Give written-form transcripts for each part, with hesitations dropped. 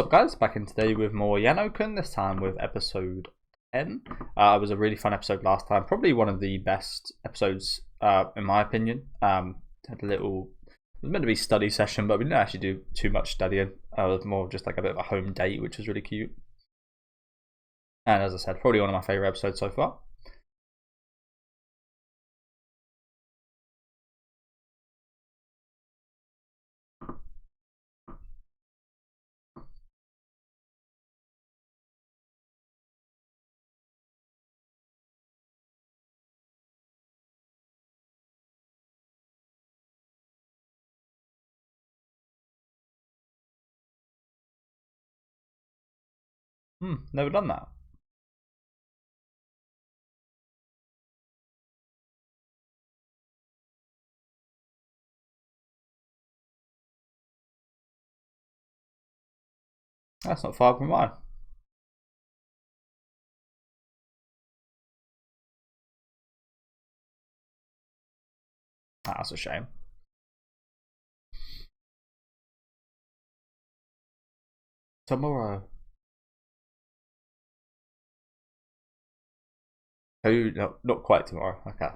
What's up, guys? Back in today with more Yano-kun, this time with episode 10. It was a really fun episode last time, probably one of the best episodes in my opinion. Had a little, it was meant to be study session, but we didn't actually do too much studying. It was more just like a bit of a home date, which was really cute. And as I said, probably one of my favourite episodes so far. Never done that. That's not far from mine. That's a shame. Tomorrow. Oh, no, not quite tomorrow. Okay.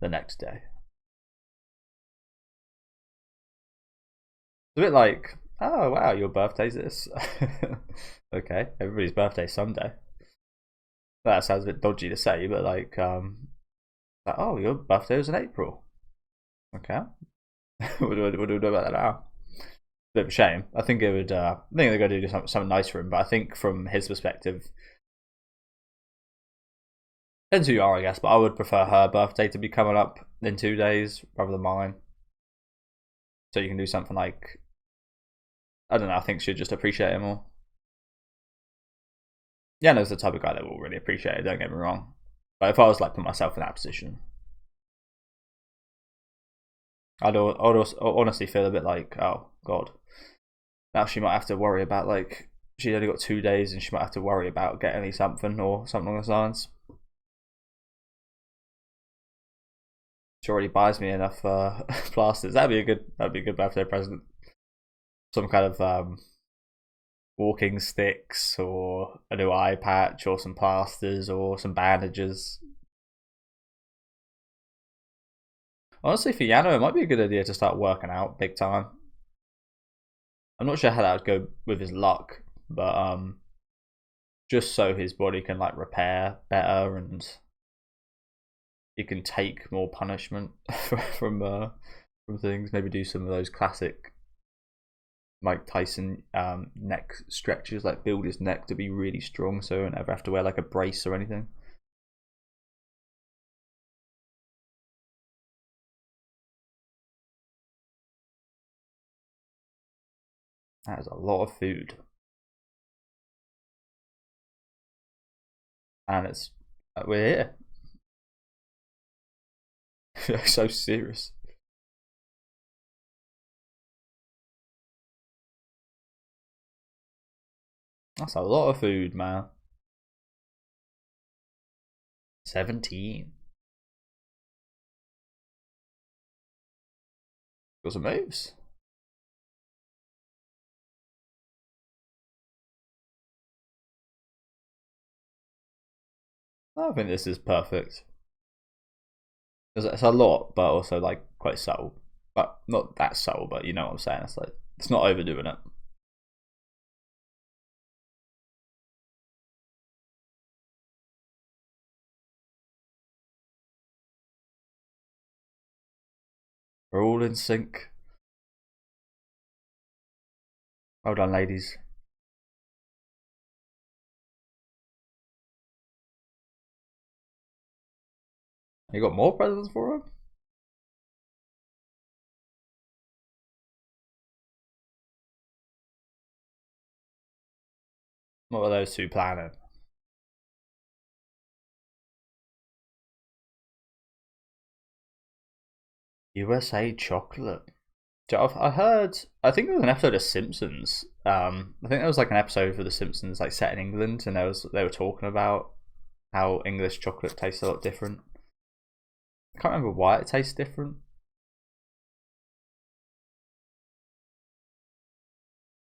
The next day. It's a bit like, oh wow, your birthday's this. Okay, everybody's birthday's Sunday. That sounds a bit dodgy to say, but like, oh, your birthday was in April. Okay. What do we do about that now? Bit of a shame. I think it would. I think they're going to do something nice for him, but I think from his perspective, depends who you are, I guess. But I would prefer her birthday to be coming up in 2 days rather than mine. So you can do something like, I don't know. I think she'd just appreciate it more. Yano's the type of guy that will really appreciate it. Don't get me wrong. But if I was like put myself in that position, I'd honestly feel a bit like, oh god, now she might have to worry about, like, she's only got 2 days and she might have to worry about getting me something or something along those lines. She already buys me enough plasters. That'd be a good birthday present. Some kind of walking sticks or a new eye patch or some plasters or some bandages. Honestly, for Yano, it might be a good idea to start working out big time. I'm not sure how that would go with his luck, but just so his body can like repair better and he can take more punishment from things. Maybe do some of those classic Mike Tyson neck stretches, like build his neck to be really strong, so he won't ever have to wear like a brace or anything. That is a lot of food, and it's we're here. So serious. That's a lot of food, man. 17. Got some moves. I think this is perfect. It's a lot, but also like quite subtle. But not that subtle, but you know what I'm saying. It's like, it's not overdoing it. We're all in sync. Well done, ladies. You got more presents for him? What are those two planning? USA chocolate. I heard. I think it was an episode of Simpsons. I think there was like an episode for the Simpsons, like set in England, and they were talking about how English chocolate tastes a lot different. I can't remember why it tastes different.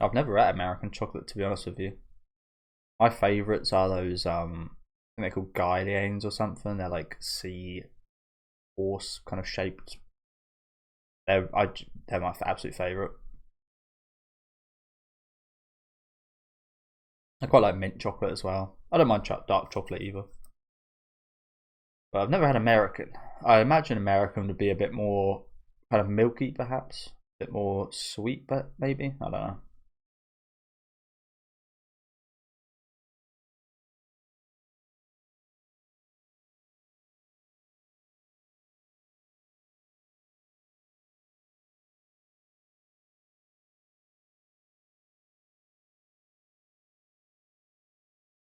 I've never had American chocolate, to be honest with you. My favourites are those I think they're called Guardians or something. They're like sea horse kind of shaped. They're my absolute favourite. I quite like mint chocolate as well. I don't mind dark chocolate either. But I've never had American. I imagine American would be a bit more kind of milky, perhaps. A bit more sweet, but maybe. I don't know.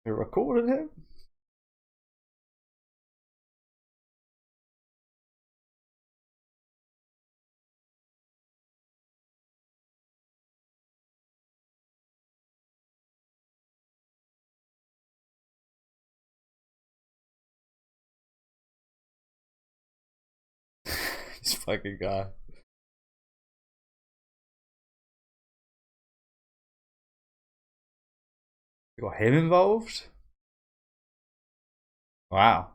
You're recording him? This fucking guy. You got him involved? Wow.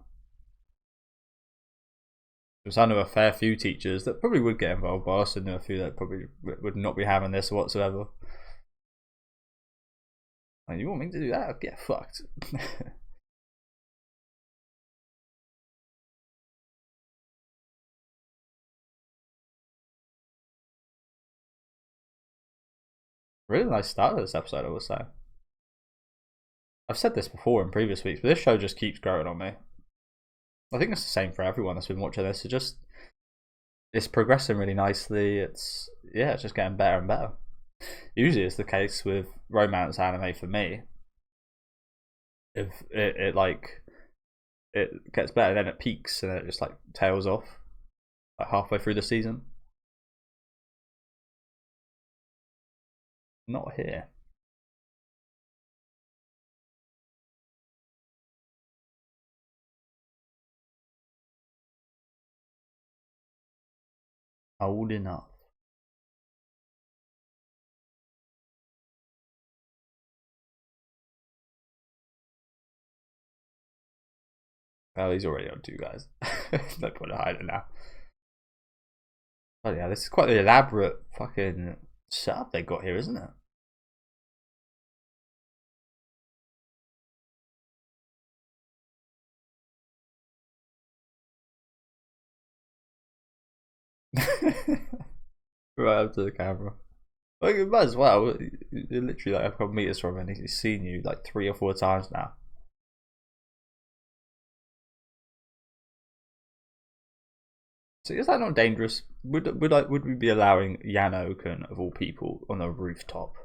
Because I know a fair few teachers that probably would get involved, but I also know a few that probably would not be having this whatsoever. Like, you want me to do that? Get fucked. Really nice start to this episode, I would say. I've said this before in previous weeks, but this show just keeps growing on me. I think it's the same for everyone that's been watching this. It's progressing really nicely. It's just getting better and better. Usually, it's the case with romance anime for me. If it gets better, then it peaks and then it just like tails off like halfway through the season. Not here. Old enough. Oh, he's already on two guys. No point in hiding now. Oh yeah, this is quite the elaborate fucking setup they got here, isn't it? Right up to the camera. Like, you might as well. You're literally like a couple meters from him, and he's seen you like 3 or 4 times now. So is that not dangerous? Would we be allowing Yano-kun of all people on a rooftop?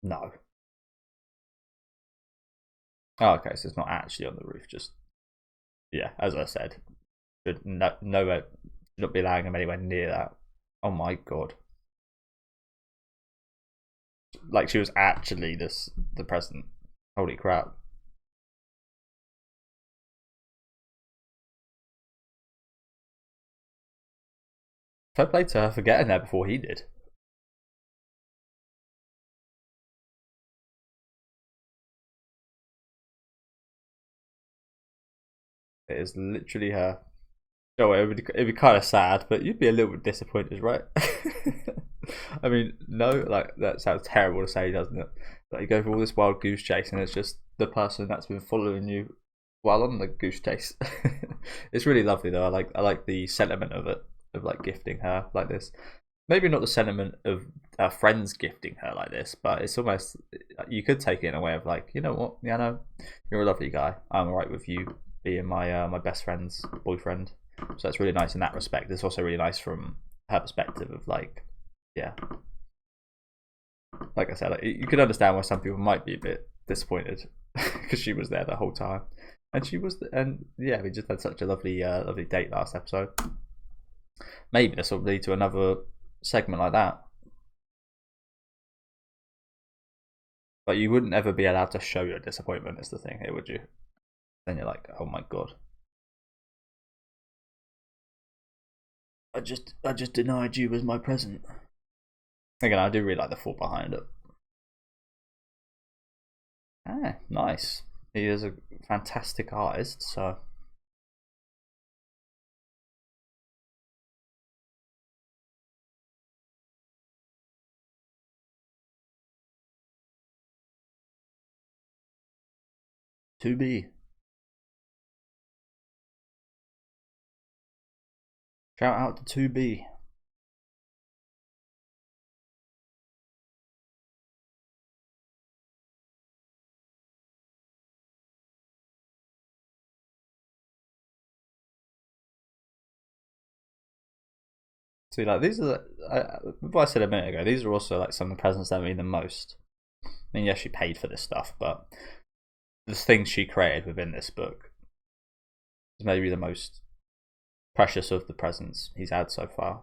No. Oh, okay, so it's not actually on the roof. Just yeah, as I said, should nowhere should not be allowing him anywhere near that. Oh my god! Like she was actually the president. Holy crap! Fair play to her for getting there before he did. It is literally her. Oh, it'd be kind of sad, but you'd be a little bit disappointed, right? I mean, no, like that sounds terrible to say, doesn't it? Like you go for all this wild goose chase, and it's just the person that's been following you while on the goose chase. It's really lovely though. I like the sentiment of it, of like gifting her like this. Maybe not the sentiment of her friends gifting her like this, but it's almost you could take it in a way of like, you know what, Yano, you're a lovely guy. I'm alright with you being my best friend's boyfriend. So it's really nice in that respect. It's also really nice from her perspective of like, yeah, like I said, like, you could understand why some people might be a bit disappointed because she was there the whole time, and and yeah, we just had such a lovely date last episode. Maybe this will lead to another segment like that. But you wouldn't ever be allowed to show your disappointment. Is the thing here, would you? Then you're like, oh my god. I just denied you as my present. Again, I do really like the thought behind it. Ah, nice. He is a fantastic artist, so. To be. Shout out to 2B. See, like these are, what I said a minute ago. These are also like some of the presents that mean the most. I mean, yes, she paid for this stuff, but the things she created within this book is maybe the most precious of the presents he's had so far.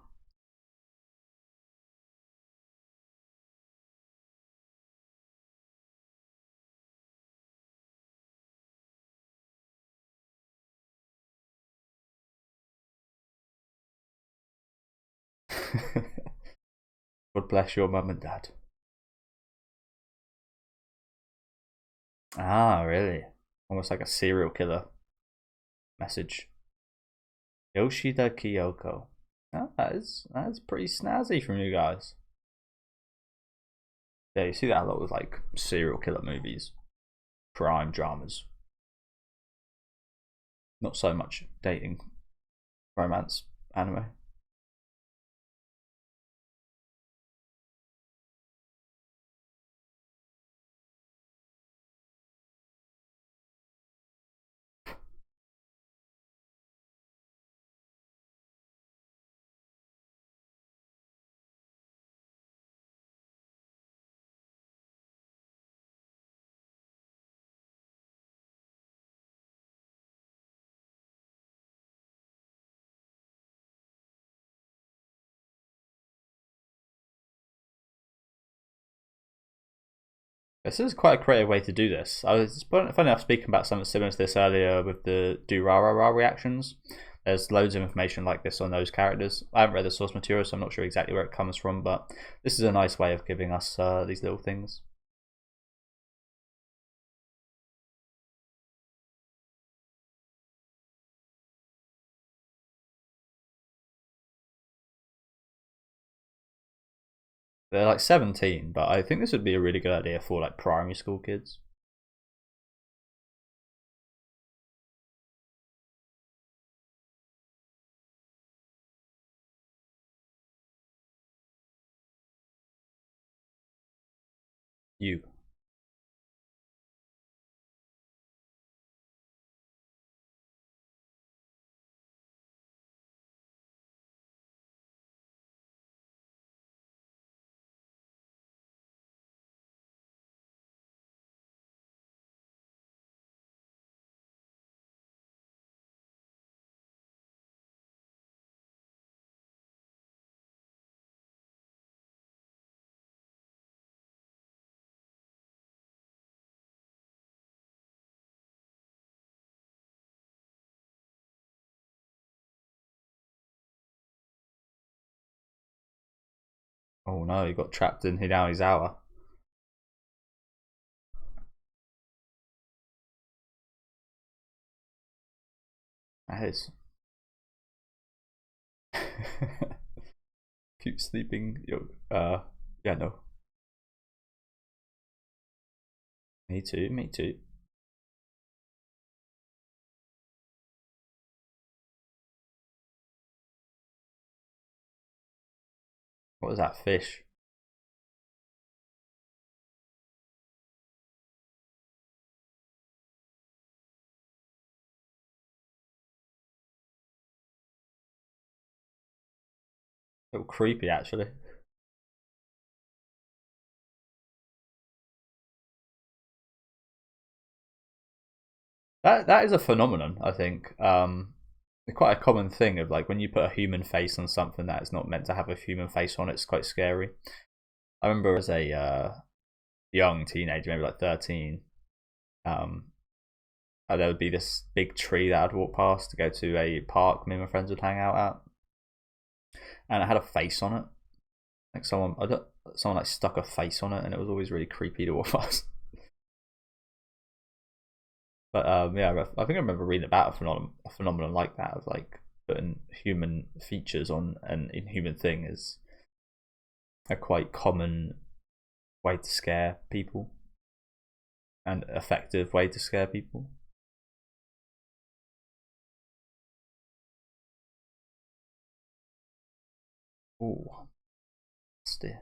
God bless your mum and dad. Ah, really? Almost like a serial killer message. Yoshida Kyoko. Oh, that is pretty snazzy from you guys. Yeah, you see that a lot with like serial killer movies, crime dramas. Not so much dating, romance, anime. This is quite a creative way to do this. I was funny enough speaking about something similar to this earlier with the Durarara reactions. There's loads of information like this on those characters. I haven't read the source material, so I'm not sure exactly where it comes from, but this is a nice way of giving us these little things. They're like 17, but I think this would be a really good idea for like primary school kids. You. Oh no, he got trapped in Hinawizawa. That is. Keep sleeping. Yeah, no. Me too, me too. What was that fish? A little creepy actually. That is a phenomenon, I think. Quite a common thing of like when you put a human face on something that is not meant to have a human face on, it's quite scary. I remember as a young teenager, maybe like 13, um, there would be this big tree that I'd walk past to go to a park me and my friends would hang out at, and it had a face on it, like someone. someone like stuck a face on it, and it was always really creepy to watch. But yeah, I think I remember reading about a phenomenon like that of like putting human features on an inhuman thing is a quite common way to scare people and effective way to scare people. Ooh, steer.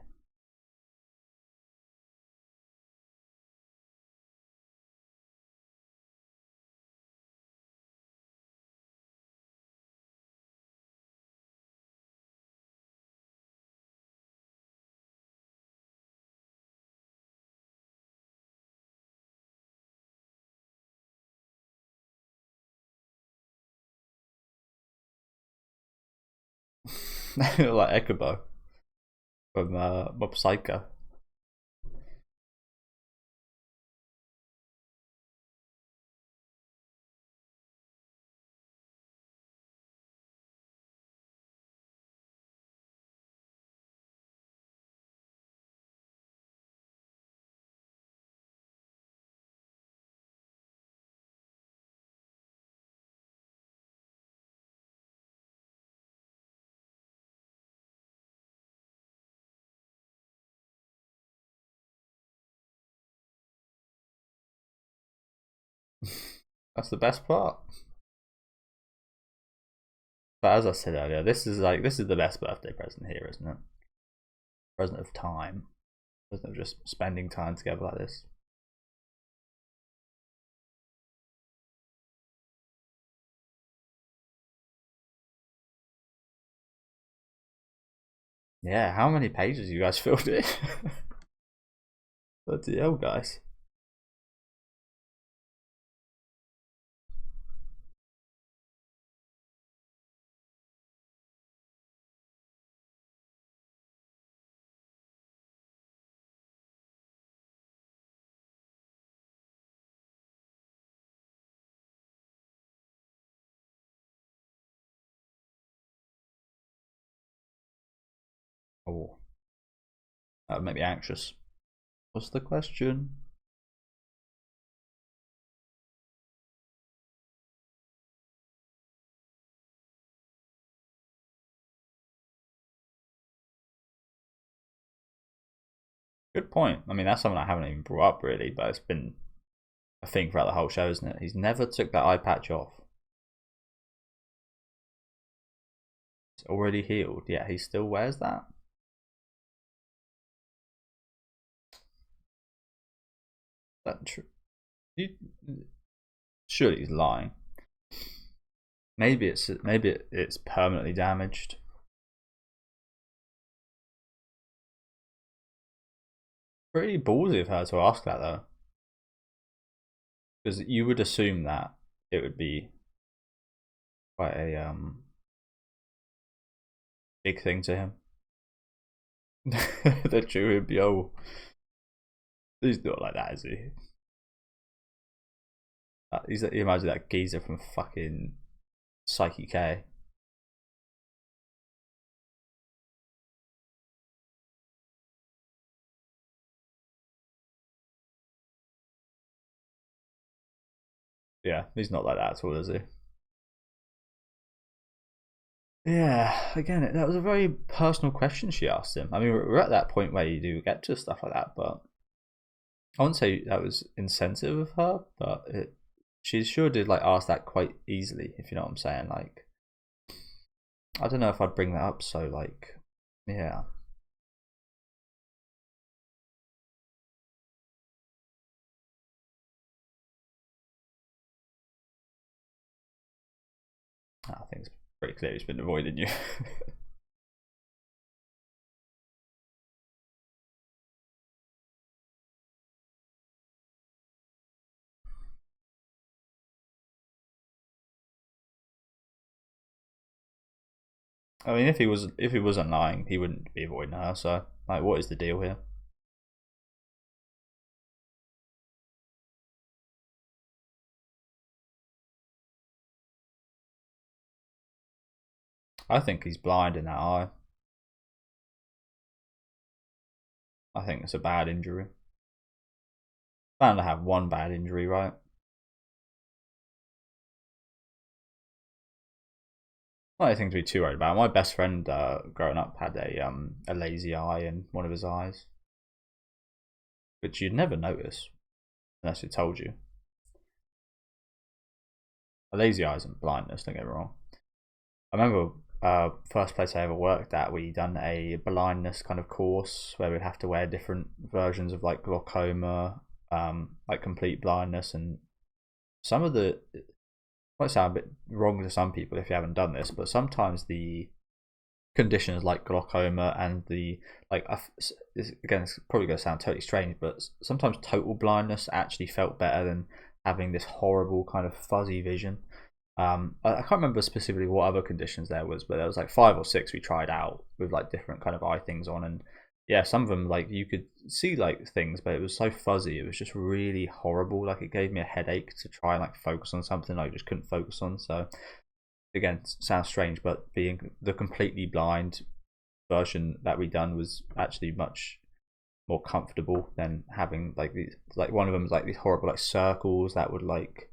Like Ekubo from Mob Psycho. That's the best part. But as I said earlier, this is the best birthday present here, isn't it? Present of time, present of just spending time together like this. Yeah, how many pages you guys filled it? Bloody hell, guys. Oh, that would make me anxious. What's the question? Good point. I mean, that's something I haven't even brought up really, but it's been a thing throughout the whole show, isn't it? He's never took that eye patch off. It's already healed, yet he still wears that. That true? You, surely he's lying. Maybe it's permanently damaged. Pretty ballsy of her to ask that though, because you would assume that it would be quite a big thing to him. The Jew would be, oh, he's not like that, is he? You imagine that geezer from fucking Psyche K. Yeah, he's not like that at all, is he? Yeah, again, that was a very personal question she asked him. I mean, we're at that point where you do get to stuff like that, but I wouldn't say that was insensitive of her, but she sure did like ask that quite easily, if you know what I'm saying. Like, I don't know if I'd bring that up. So like, yeah, I think it's pretty clear he's been avoiding you. I mean, if he wasn't lying, he wouldn't be avoiding her. So like, what is the deal here? I think he's blind in that eye. I think it's a bad injury. Bound to have one bad injury, right? Not anything to be too worried about. My best friend growing up had a lazy eye in one of his eyes, which you'd never notice unless it told you. A lazy eye isn't blindness, don't get me wrong. I remember first place I ever worked at, we done a blindness kind of course where we'd have to wear different versions of like glaucoma, like complete blindness, and some of the might sound a bit wrong to some people if you haven't done this, but sometimes the conditions like glaucoma and the like, again, it's probably going to sound totally strange, but sometimes total blindness actually felt better than having this horrible kind of fuzzy vision. I can't remember specifically what other conditions there was, but there was like 5 or 6 we tried out with like different kind of eye things on, and yeah, some of them like you could see like things, but it was so fuzzy. It was just really horrible. Like it gave me a headache to try and like focus on something I just couldn't focus on. So again, sounds strange, but being the completely blind version that we done was actually much more comfortable than having like these. Like one of them was like these horrible like circles that would like,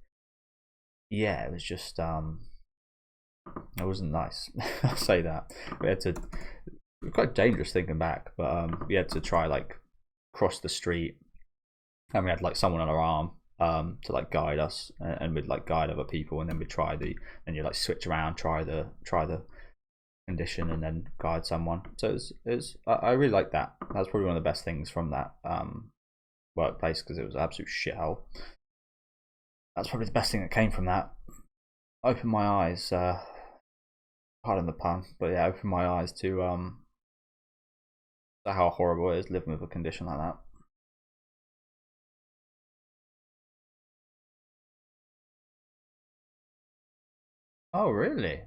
yeah, it was just it wasn't nice. I'll say that. We had to, quite dangerous thinking back, but we had to try like cross the street, and we had like someone on our arm to like guide us, and we'd like guide other people, and then we'd try the, and you like switch around, try the condition, and then guide someone. So it was I really like that. That was probably one of the best things from that workplace, because it was an absolute shithole. That's probably the best thing that came from that. Opened my eyes, pardon the pun, but yeah, opened my eyes to how horrible it is living with a condition like that. Oh, really?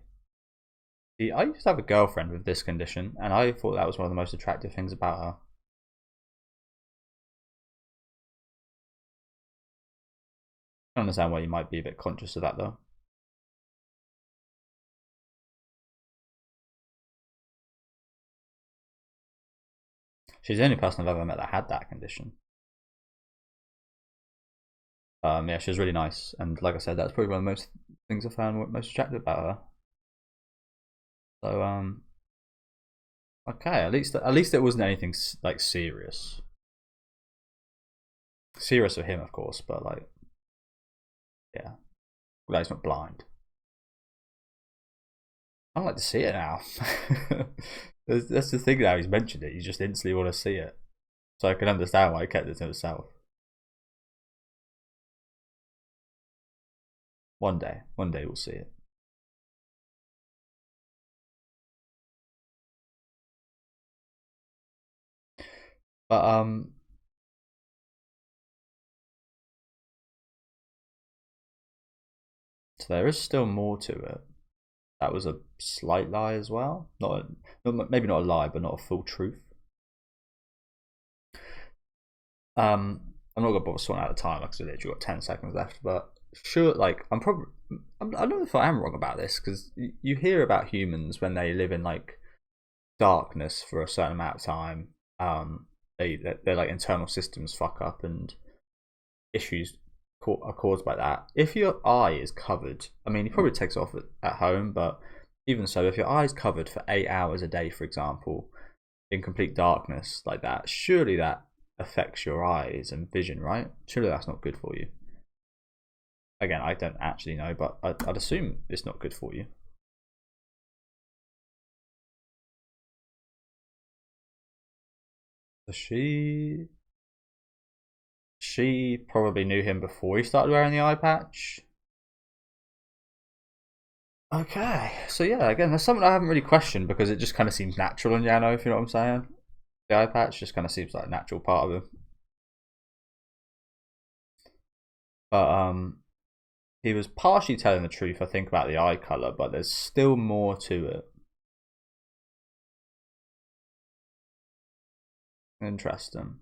See, I used to have a girlfriend with this condition, and I thought that was one of the most attractive things about her. I understand why you might be a bit conscious of that, though. She's the only person I've ever met that had that condition. Yeah, she was really nice, and like I said, that's probably one of the most things I found most attractive about her. So, okay, at least it wasn't anything like serious. Serious for him, of course, but like, yeah, glad he's not blind. I don't like to see it now. That's the thing now. He's mentioned it. You just instantly want to see it. So I can understand why he kept it to himself. One day we'll see it. But so there is still more to it. That was a slight lie as well. Maybe not a lie, but not a full truth. I'm not gonna bother sorting out the time because I literally got 10 seconds left. But sure, like I don't know if I am wrong about this, because you hear about humans when they live in like darkness for a certain amount of time. Their like internal systems fuck up, and issues are caused by that. If your eye is covered, I mean, you probably takes it off at home, but even so, if your eye is covered for 8 hours a day, for example, in complete darkness like that, surely that affects your eyes and vision, right? Surely that's not good for you. Again, I don't actually know, but I'd assume it's not good for you. So she probably knew him before he started wearing the eye patch. Okay, so yeah, again, that's something I haven't really questioned, because it just kind of seems natural in Yano, if you know what I'm saying. The eye patch just kind of seems like a natural part of him. But he was partially telling the truth, I think, about the eye color, but there's still more to it. Interesting.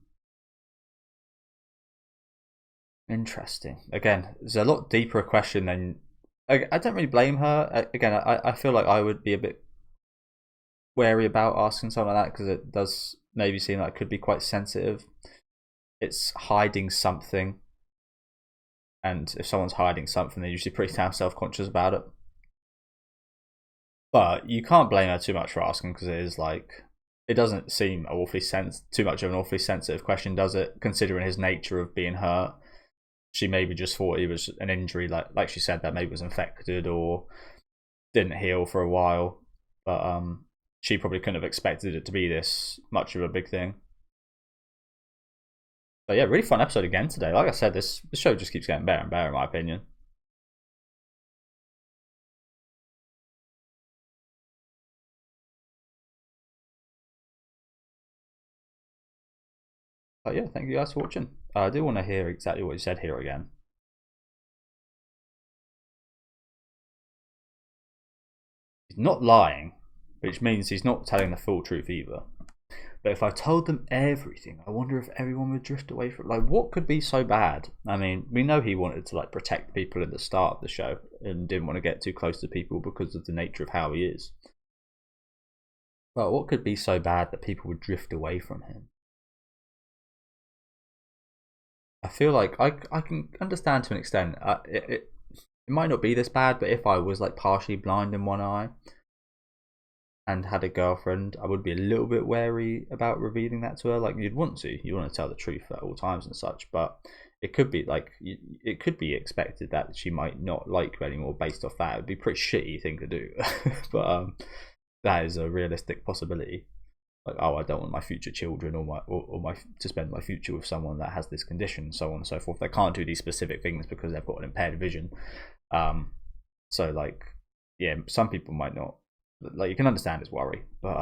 Interesting. Again, it's a lot deeper a question than I don't really blame her. Again, I feel like I would be a bit wary about asking something like that, because it does maybe seem like it could be quite sensitive. It's hiding something, and if someone's hiding something, they're usually pretty damn self-conscious about it. But you can't blame her too much for asking, because it is like, it doesn't seem too much of an awfully sensitive question, does it? Considering his nature of being hurt, she maybe just thought it was an injury, like she said, that maybe was infected or didn't heal for a while. But she probably couldn't have expected it to be this much of a big thing. But yeah, really fun episode again today. Like I said, this show just keeps getting better and better in my opinion. But yeah, thank you guys for watching. I do want to hear exactly what you said here again. He's not lying, which means he's not telling the full truth either. But if I told them everything, I wonder if everyone would drift away from, like, what could be so bad? I mean, we know he wanted to like protect people at the start of the show and didn't want to get too close to people because of the nature of how he is. But what could be so bad that people would drift away from him? I feel like I can understand to an extent. It might not be this bad, but if I was like partially blind in one eye and had a girlfriend, I would be a little bit wary about revealing that to her. Like, you want to tell the truth at all times and such, but it could be like, it could be expected that she might not like you anymore based off that. It would be a pretty shitty thing to do. But that is a realistic possibility. Like, oh, I don't want my future children or my to spend my future with someone that has this condition, so on and so forth. They can't do these specific things because they've got an impaired vision. So like, yeah, some people might not, like, you can understand his worry, but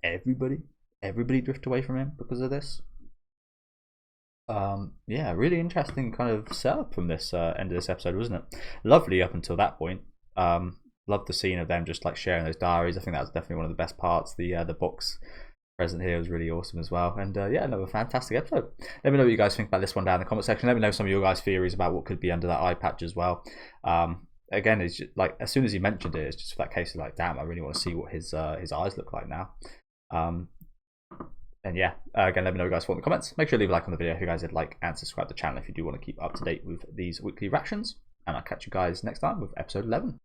everybody drift away from him because of this. Yeah, really interesting kind of setup from this end of this episode, wasn't it? Lovely up until that point. Loved the scene of them just like sharing those diaries. I think that was definitely one of the best parts. The box present here was really awesome as well. And yeah, another fantastic episode. Let me know what you guys think about this one down in the comment section. Let me know some of your guys' theories about what could be under that eye patch as well. Again, it's just, like, as soon as he mentioned it, it's just that case of like, damn, I really want to see what his eyes look like now. And yeah, again, let me know what you guys thought in the comments. Make sure to leave a like on the video if you guys did like, and subscribe to the channel if you do want to keep up to date with these weekly reactions. And I'll catch you guys next time with episode 11.